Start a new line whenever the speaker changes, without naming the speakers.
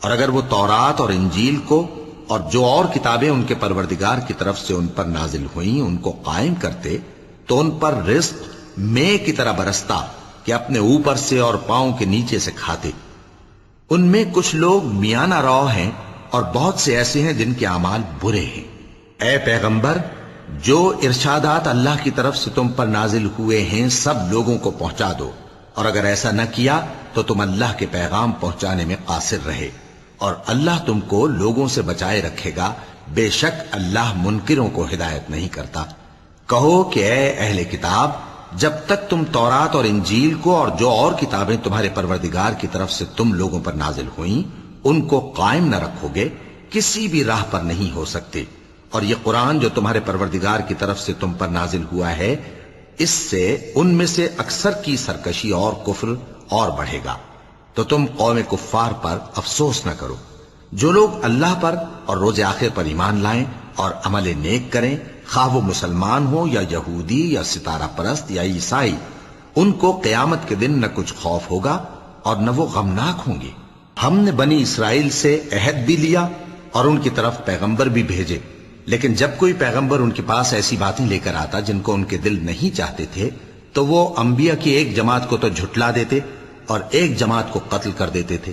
اور اگر وہ تورات اور انجیل کو اور جو اور کتابیں ان کے پروردگار کی طرف سے ان پر نازل ہوئیں ان کو قائم کرتے تو ان پر رزق مے کی طرح برستا کہ اپنے اوپر سے اور پاؤں کے نیچے سے کھاتے۔ ان میں کچھ لوگ میانہ رو ہیں اور بہت سے ایسے ہیں جن کے اعمال برے ہیں۔ اے پیغمبر، جو ارشادات اللہ کی طرف سے تم پر نازل ہوئے ہیں سب لوگوں کو پہنچا دو، اور اگر ایسا نہ کیا تو تم اللہ کے پیغام پہنچانے میں قاصر رہے، اور اللہ تم کو لوگوں سے بچائے رکھے گا، بے شک اللہ منکروں کو ہدایت نہیں کرتا۔ کہو کہ اے اہل کتاب، جب تک تم تورات اور انجیل کو اور جو اور کتابیں تمہارے پروردگار کی طرف سے تم لوگوں پر نازل ہوئیں ان کو قائم نہ رکھو گے کسی بھی راہ پر نہیں ہو سکتے، اور یہ قرآن جو تمہارے پروردگار کی طرف سے تم پر نازل ہوا ہے اس سے ان میں سے اکثر کی سرکشی اور کفر اور بڑھے گا، تو تم قوم کفار پر افسوس نہ کرو۔ جو لوگ اللہ پر اور روز آخر پر ایمان لائیں اور عمل نیک کریں، خواہ وہ مسلمان ہو یا یہودی یا ستارہ پرست یا عیسائی، ان کو قیامت کے دن نہ کچھ خوف ہوگا اور نہ وہ غمناک ہوں گے۔ ہم نے بنی اسرائیل سے عہد بھی لیا اور ان کی طرف پیغمبر بھی بھیجے، لیکن جب کوئی پیغمبر ان کے پاس ایسی باتیں لے کر آتا جن کو ان کے دل نہیں چاہتے تھے تو وہ انبیاء کی ایک جماعت کو تو جھٹلا دیتے اور ایک جماعت کو قتل کر دیتے تھے۔